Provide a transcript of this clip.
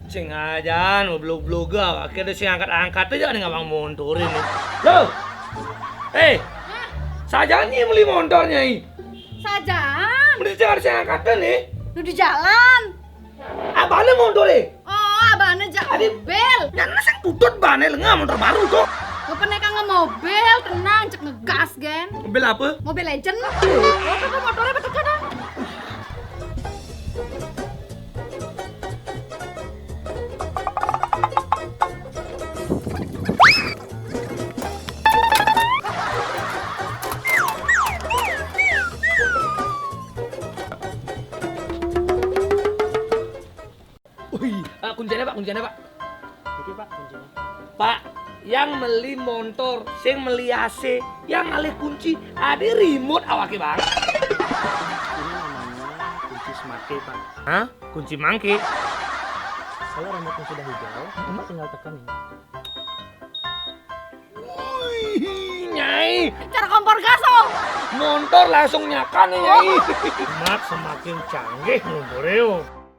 Sing ajan blog-blog akhirnya sing angkat-angkat aja nih ngabang motor ini. Loh. Saja nih beli motornya ini. Sajaan. Beli jangan sing angkat nih. Lu di jalan. Abane motor Oh, abane jak mobil. Nyana sing tutut bane lengah motor baru tuh. Gue pernah kangen mobil, tenang, cek ngegas, gen. Mobil apa? Mobil legend. Oh, tuh motornya betul kan? Wih, kuncinya Pak. Ini Pak kuncinya. Pak, yang beli motor, sing beli AC, yang alih kunci, ada remote awake Bang. Ini namanya kunci smart key Pak. Hah? Kunci mangki? Kalau remote sudah hijau, Bapak tinggal tekan ini. Wih, Nyai, Cara kompor gas, oh. motor langsung nyakan nih Nyai. Mat semakin canggih motornya.